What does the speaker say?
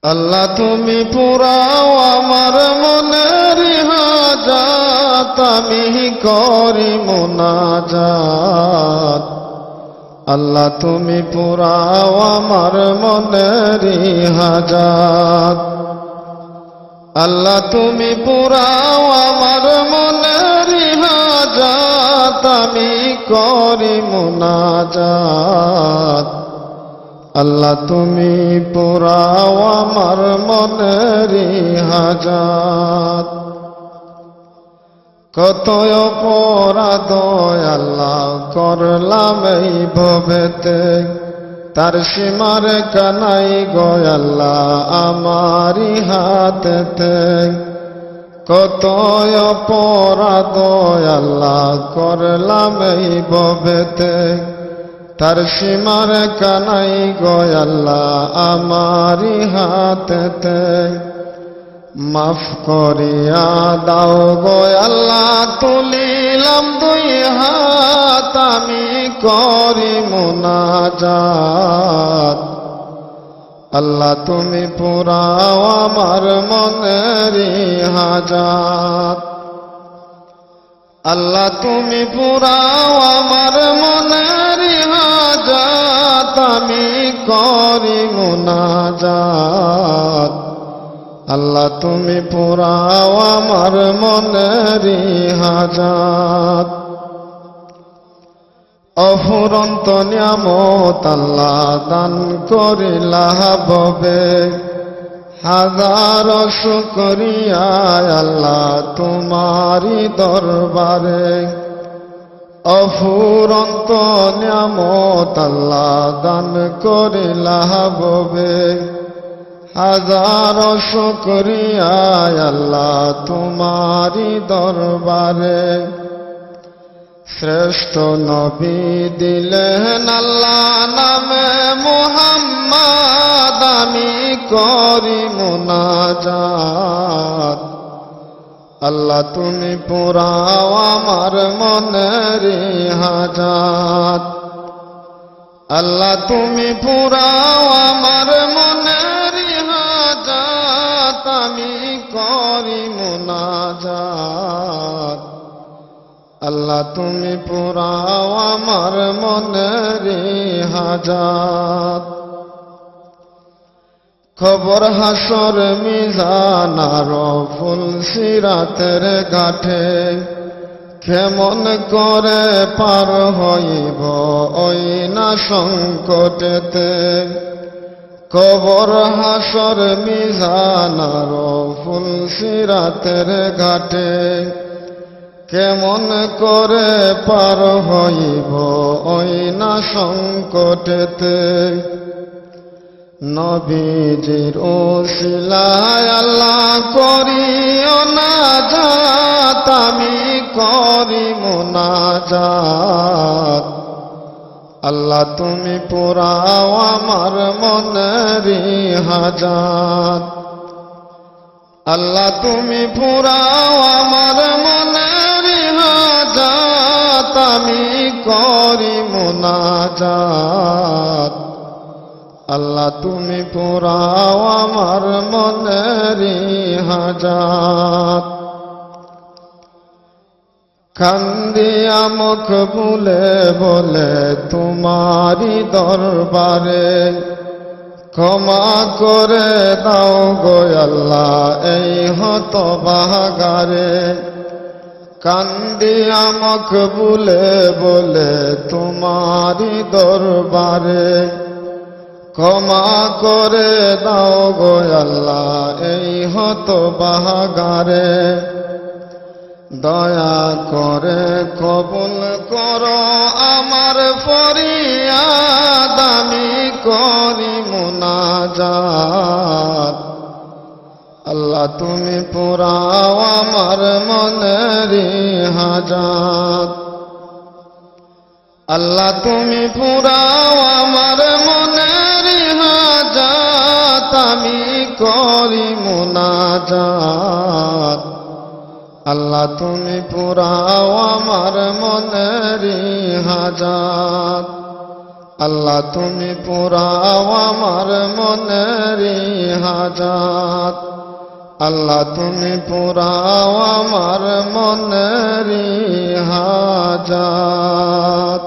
আল্লাহ তুমি পুরাও আমার মনের হাজাত, আমি করি মুনাজাত। আল্লাহ তুমি পুরাও আমার মনের হাজাত। আল্লাহ তুমি পুরাও আমার মনের হাজাত, আমি করি মুনাজাত। আল্লাহ তুমি পুরাও আমার মনের হাজাত। কত অপরাধ আল্লাহ করলাম এই ভবেতে, তার সীমার কানাই গো আল্লাহ আমারি হাতেতে। কত অপরাধ আল্লাহ করলাম এই ভবেতে, তার সীমার কানাই গো আল্লাহ আমারি হাতেতে। মাফ করিয়া দাও গো আল্লাহ, তুলিলাম দুই হাত, আমি করি মুনাজাত। আল্লাহ তুমি পুরাও আমার মনের হাজাত। আল্লাহ তুমি পুরাও আমার মনের হাজাত, আমি করি মুনাজাত। আল্লাহ তুমি পুরাও আমার মনের হাজাত। অফুরন্ত নিয়ামত আল্লাহ দান করিলা ভবে, হাজার শুকরিয়া আল্লাহ তোমারি দরবারে। অফুরন্ত নিয়ামত আল্লাহ দান করিলা ভবে, হাজার শুকরিয়া আল্লাহ তোমারি দরবারে। শ্রেষ্ঠ নবী দিলেন আল্লাহ নামে মুহাম্মদ, আমি করি মুনাজাত। আল্লাহ তুমি পুরাও আমার মনের হাজাত। আল্লাহ তুমি পুরাও আমার মনের হাজাত, আমি করি মুনাজাত। আল্লাহ তুমি পুরাও আমার মনের হাজাত। খবর হাসর মিজান আর ফুল সিরাতের ঘাটে, কেমন করে পার হইব ওই না সংকটেতে। কবর হাসর মিজান আর ফুল সিরাতের ঘাটে, কেমন করে পার হইব ওই না সংকটেতে। নবীজির ওসিলায় আল্লাহ করিও নাজাত, আমি করি মুনাজাত। আল্লাহ তুমি পুরাও আমার মনের হাজাত। আল্লাহ তুমি পুরাও আমার মনের হাজাত, আমি করি মুনাজাত। আল্লাহ তুমি পুরাও আমার মনের হাজাত। কান্দিয়া মুখ বুলে বলে তোমারি দরবারে, ক্ষমা করে দাও গো আল্লাহ এই হতভাগারে। কান্দিয়া মুখ বুলে বলে তোমারি দরবারে, ক্ষমা করে দাও গো আল্লাহ এই হতভাগারে। দয়া করে কবুল করো আমার ফরিয়াদ, আমি করি মুনাজাত। আল্লাহ তুমি পুরাও আমার মনের হাজাত। আল্লাহ তুমি পুরাও আমার মনের হাজাত, আমি করি মুনাজাত। আল্লাহ তুমি পুরাও আমার মনের হাজাত। আল্লাহ তুমি পুরাও আমার মনেরই হাজাত আল্লাহ তুমি পুরাও আমার মনেরই হাজাত